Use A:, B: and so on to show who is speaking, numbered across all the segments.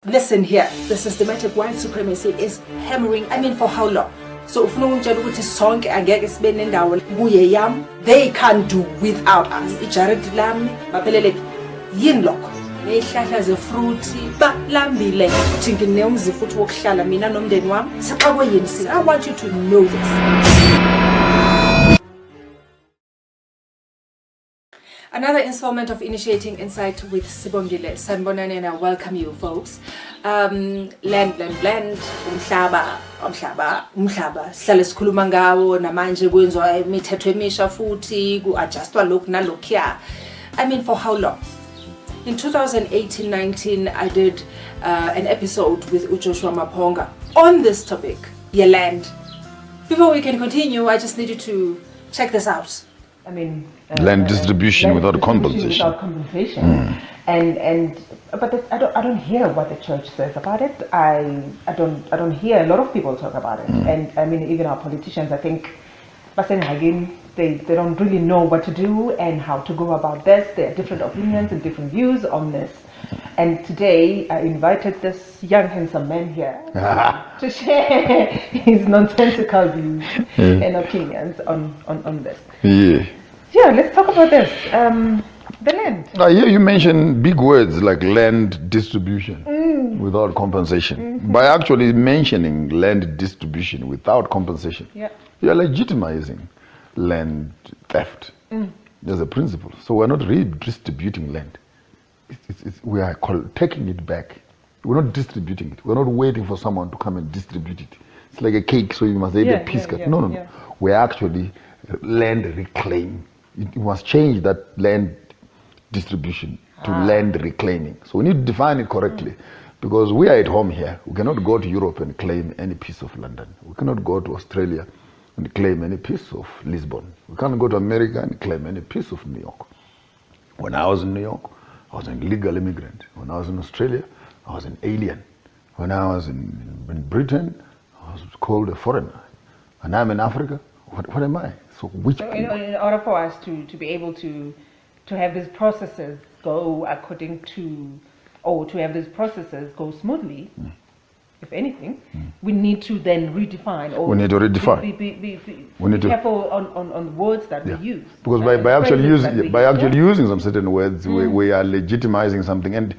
A: Listen here, the systematic white supremacy is hammering, for how long? So if no one ukuthi sonke angeke sibe nendawo kuye yam, they can't do without us. Ijaredi lami baphelele yini lokho? Nezihlahla zefruthi balambile. Uthi nginemzi futhi wokuhlala mina nomndeni wami. Sixakwe yini sina? I want you to know this. Another installment of Initiating Insight with Sibongile. Sanibonani, and I welcome you, folks. Land, umhlaba. Sihlale sikhuluma ngawo namanje kwenziwa imithetho emisha futhi ku-adjustwa lokhu nalokhuya. For how long? In 2018-19, I did an episode with Joshua Maponga on this topic, your land. Before we can continue, I just need you to check this out.
B: Land distribution without compensation.
C: Without compensation, but I don't hear what the church says about it. I don't hear a lot of people talk about it, and even our politicians. I think, they don't really know what to do and how to go about this. There are different opinions and different views on this. And today I invited this young handsome man here to share his nonsensical views and opinions on this. Yeah, let's talk about this. The land.
B: I hear you mention big words like land distribution without compensation. By actually mentioning land distribution without compensation, you are legitimizing land theft. There's a principle. So we're not redistributing land. We are taking it back. We're not distributing it. We're not waiting for someone to come and distribute it. It's like a cake, so you must eat a piece. No. We're actually land reclaim. You must change that land distribution to land reclaiming. So we need to define it correctly, because we are at home here. We cannot go to Europe and claim any piece of London. We cannot go to Australia and claim any piece of Lisbon. We can't go to America and claim any piece of New York. When I was in New York, I was an illegal immigrant. When I was in Australia, I was an alien. When I was in Britain, I was called a foreigner. And I'm in Africa. What am I? So
C: in order for us to be able to have these processes go according to, or to have these processes go smoothly, if anything, we need to then redefine. Or
B: we need to redefine.
C: Be careful on the words that we use.
B: Because by actually using some certain words, we are legitimizing something, and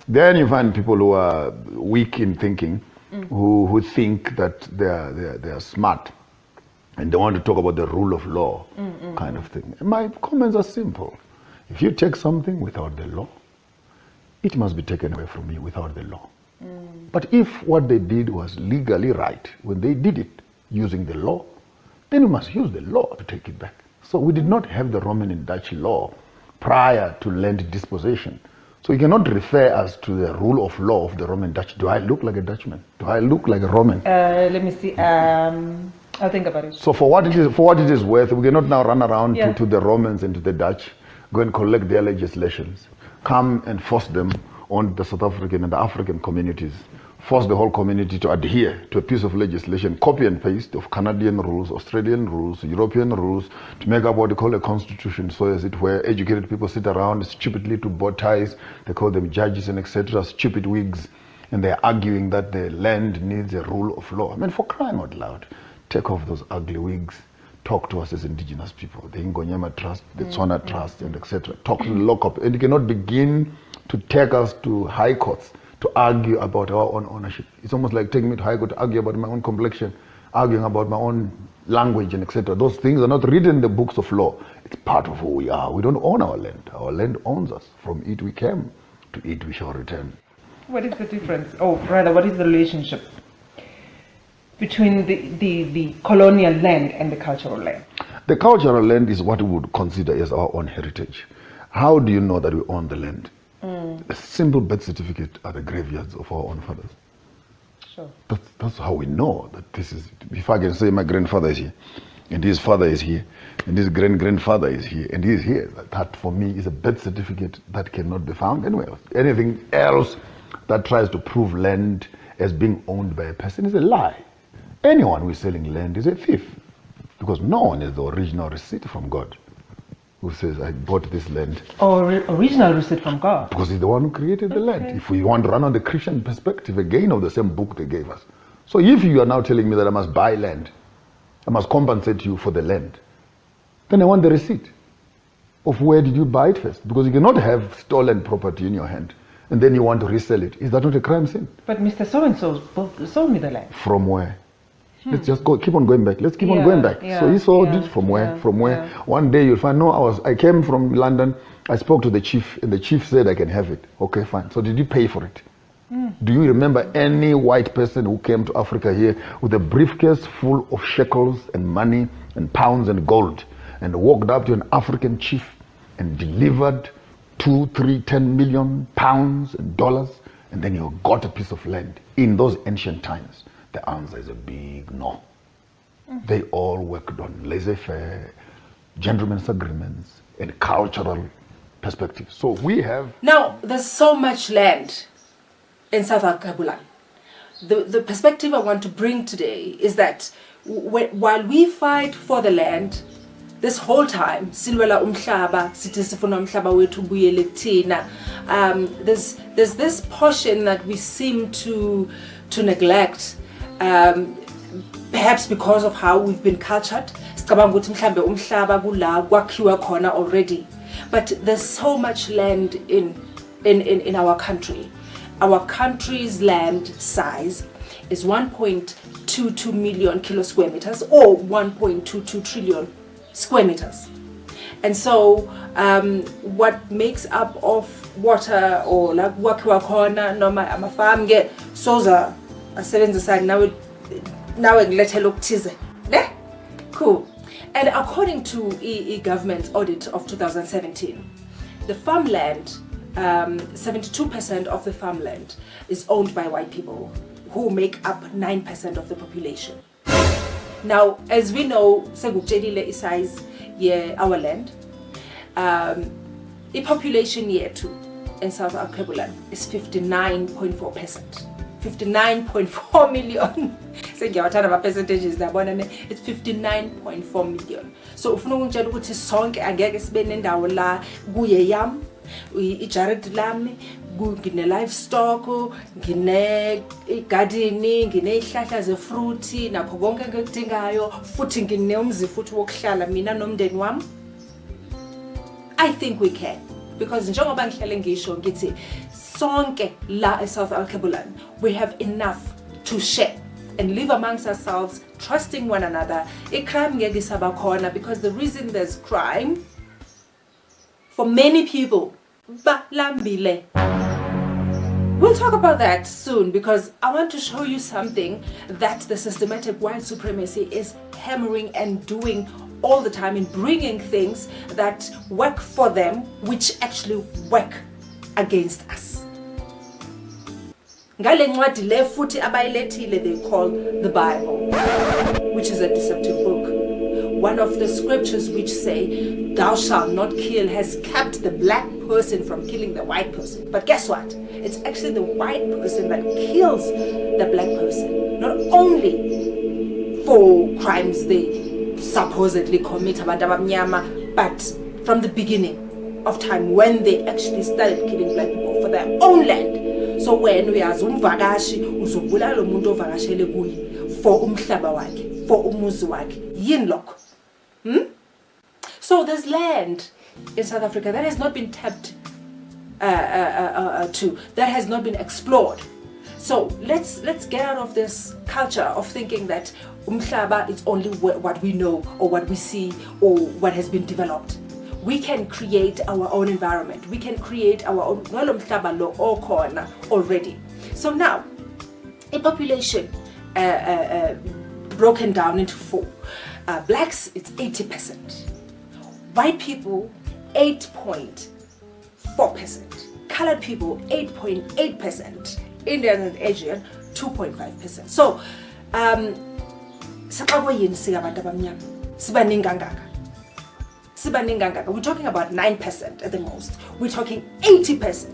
B: then you find people who are weak in thinking, who think that they are smart. And they want to talk about the rule of law kind of thing. My comments are simple. If you take something without the law, it must be taken away from you without the law. But if what they did was legally right, when they did it using the law, then you must use the law to take it back. So we did not have the Roman and Dutch law prior to land disposition. So you cannot refer us to the rule of law of the Roman Dutch. Do I look like a Dutchman? Do I look like a Roman?
C: Let me see. I'll think about it.
B: So for what it is worth, we cannot now run around to the Romans and to the Dutch, go and collect their legislations, come and force them on the South African and the African communities, force the whole community to adhere to a piece of legislation, copy and paste of Canadian rules, Australian rules, European rules, to make up what they call a constitution, so as it where educated people sit around stupidly to bow ties, they call them judges and etc., stupid wigs, and they're arguing that the land needs a rule of law. For crying out loud. Take off those ugly wigs, talk to us as indigenous people, the Ingonyama Trust, the Tswana Trust, and etc. Talk to the local, and you cannot begin to take us to high courts to argue about our own ownership. It's almost like taking me to high court to argue about my own complexion, arguing about my own language, and etc. Those things are not written in the books of law. It's part of who we are. We don't own our land. Our land owns us. From it we came, to it we shall return.
C: What is the difference? Or rather, what is the relationship between the colonial land and the cultural land?
B: The cultural land is what we would consider as our own heritage. How do you know that we own the land? A simple birth certificate are the graveyards of our own fathers.
C: Sure.
B: That's how we know that this is. If I can say my grandfather is here, and his father is here, and his grandfather is here, and he is here, that for me is a birth certificate that cannot be found anywhere else. Anything else that tries to prove land as being owned by a person is a lie. Anyone who is selling land is a thief, because no one has the original receipt from God. who says, I bought this land.
C: Or original receipt from God.
B: Because he's the one who created the land. If we want to run on the Christian perspective, again, of the same book they gave us. So if you are now telling me that I must buy land, I must compensate you for the land, then I want the receipt of where did you buy it first. Because you cannot have stolen property in your hand and then you want to resell it. Is that not a crime scene?
C: But Mr. So-and-so sold me the land.
B: From where? Let's just keep on going back. Let's keep on going back. So he sold it from where? From where? One day you'll find, no, I came from London, I spoke to the chief, and the chief said I can have it. Okay, fine. So did you pay for it? Do you remember any white person who came to Africa here with a briefcase full of shekels and money and pounds and gold and walked up to an African chief and delivered 2, 3, 10 million pounds and dollars, and then you got a piece of land in those ancient times? The answer is a big no. They all worked on laissez-faire, gentlemen's agreements, and cultural perspectives. So we have...
A: Now, there's so much land in South Africa. The perspective I want to bring today is that while we fight for the land, this whole time, silwela umhlaba, sithi sifuna umhlaba wethu ubuyele kuthina, there's this portion that we seem to neglect. Perhaps because of how we've been cultured, already. But there's so much land in our country. Our country's land size is 1.22 million kilo square meters or 1.22 trillion square meters. And so what makes up of water or like wakiwa khona noma amafarm get soza asebenzisa nawe ngilethela okuthize ne cool. And according to government's audit of 2017, the farmland, 72% of the farmland is owned by white people who make up 9% of the population. Now, as we know, sekutshedile isize our land, the population yethu in South Africa is 59.4%. 59.4 million. So percentages it's 59.4 million. So ufuna ukungitshela ukuthi sonke angeke sibe nendawo la kuye yam, ijared lami, ngine livestock, ngine garden, ngine ihlahla zefruit, nakho konke engikudingayo, futhi ngine umzi futhi wokuhlala mina nomndeni wami. I think we can, because njengoba ngihlale ngisho ngithi sonke la eSouth Africa we have enough to share and live amongst ourselves, trusting one another. Crime ngeke isaba khona, because the reason there's crime for many people balambile. We'll talk about that soon, because I want to show you something that the systematic white supremacy is hammering and doing all the time, in bringing things that work for them which actually work against us. Ngale ncwadi le futhi abayilethile they call the Bible, which is a deceptive book. One of the scriptures which say thou shalt not kill has kept the black person from killing the white person. But guess what? It's actually the white person that kills the black person, not only for crimes they supposedly commit abantu abamnyama, but from the beginning of time when they actually started killing black people for their own land. So when we are umvakashi uzobulala umuntu ovakashele kuye for umhlaba wakhe, for umuzi wakhe, yini lokho? So there's land in South Africa that has not been tapped to, that has not been explored. So let's get out of this culture of thinking that umhlaba is only what we know or what we see or what has been developed. We can create our own environment. We can create our own already. So now, a population broken down into four. Blacks, it's 80%. White people, 8.4%. Colored people, 8.8%. Indian and Asian, 2.5%. So, we're talking about 9% at the most. We're talking 80%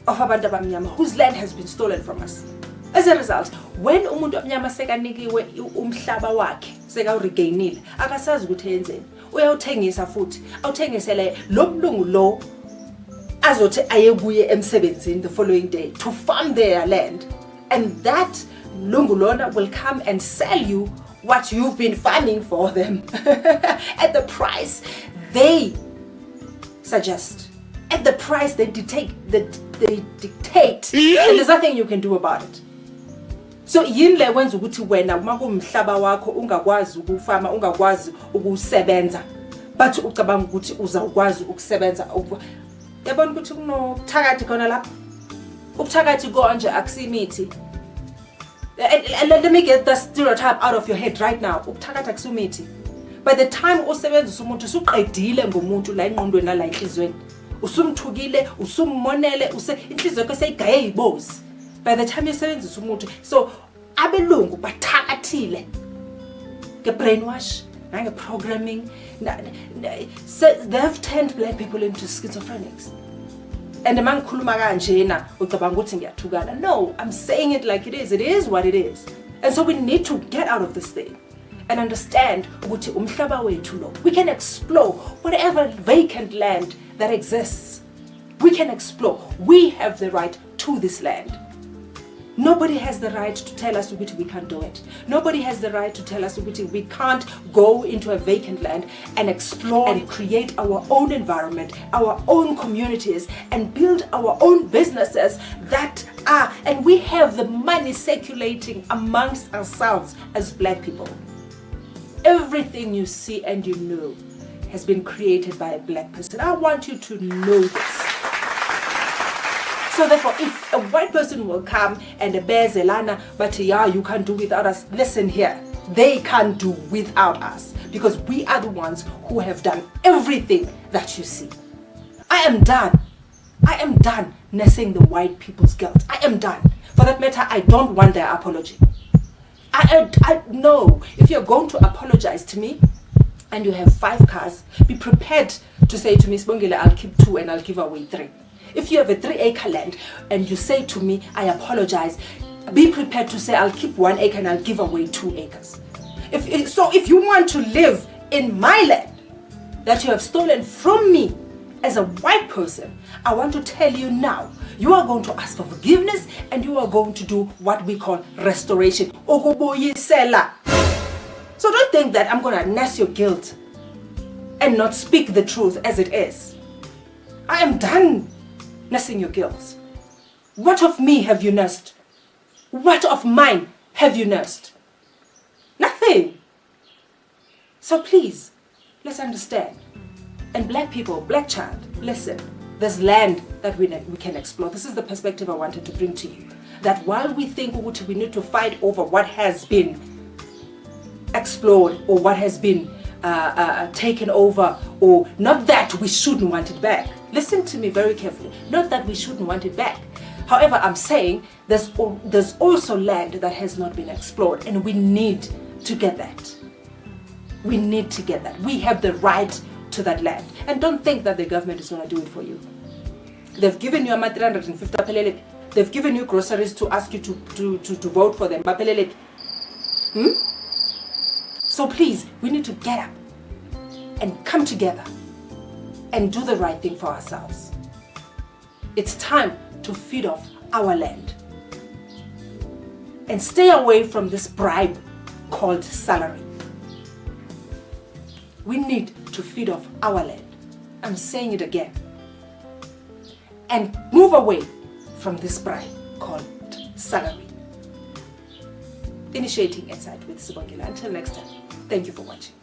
A: of abantu abamnyama whose land has been stolen from us. As a result, when umuntu omnyama sekanikiwe umhlaba wakhe sekawuregainile, akasazi ukuthi yenzeni. uyawuthengisa futhi awuthengisele lo mlungu lo azothi aye kuye emsebenzini the following day to farm their land, and that mlungu lona will come and sell you what you've been farming for them at the price they suggest, at the price they dictate, and there's nothing you can do about it. So yini le wenza ukuthi wena uma kumhlaba wakho ungakwazi ukufama, ungakwazi ukusebenza, but ucabanga ukuthi uzawukwazi ukusebenza. Yabona ukuthi kunokuthakathi khona lapha, ukuthakathi konje akusimithi. Let me get the stereotype out of your head right now. Ukuthakatha akusumithi. By the time usebenzisa umuntu usuqedile ngomuntu la engqondweni la enhlizweni, usumthukile, usummonele, inhliziyo yakho seyigaye yibozi. By the time usebenzisa umuntu, so abelungu bathakathile ke brainwash nange programming, so they've turned black people into schizophrenics. And mangikhuluma kanjena ucabanga ukuthi ngiyathukana. No, I'm saying it like it is. It is what it is. And so we need to get out of this thing and understand ukuthi umhlaba wethu lo, we can explore whatever vacant land that exists. We can explore. We have the right to this land. Nobody has the right to tell us ukuthi we can't do it. Nobody has the right to tell us ukuthi we can't go into a vacant land and explore and create our own environment, our own communities, and build our own businesses that are, and we have the money circulating amongst ourselves as black people. Everything you see and you know has been created by a black person. I want you to know this. So therefore, if a white person will come and bear zelana, but yeah, you can't do without us. Listen here, they can't do without us because we are the ones who have done everything that you see. I am done nursing the white people's guilt. I am done. For that matter, I don't want their apology. I know if you're going to apologize to me and you have 5 cars, be prepared to say to me, Sibongile, I'll keep 2 and I'll give away 3. If you have a 3-acre land and you say to me, I apologize, be prepared to say, I'll keep 1 acre and I'll give away 2 acres. If you want to live in my land that you have stolen from me as a white person, I want to tell you now, you are going to ask for forgiveness and you are going to do what we call restoration. Okuboyisela. So don't think that I'm going to nurse your guilt and not speak the truth as it is. I am done nursing your guilt. What of me have you nursed? What of mine have you nursed? Nothing. So please, let's understand. And black people, black child, listen. There's land that we can explore. This is the perspective I wanted to bring to you. That while we think we need to fight over what has been explored or what has been taken over, or not that we shouldn't want it back. Listen to me very carefully. Not that we shouldn't want it back. However, I'm saying there's also land that has not been explored, and we need to get that. We need to get that. We have the right to that land. And don't think that the government is going to do it for you. They've given you a 350 pelelepi. They've given you groceries to ask you to vote for them. So please, we need to get up and come together and do the right thing for ourselves. It's time to feed off our land and stay away from this bribe called salary. We need to feed off our land. I'm saying it again. And move away from this bribe called salary. Initiating Insight with Sibongile. Until next time, thank you for watching.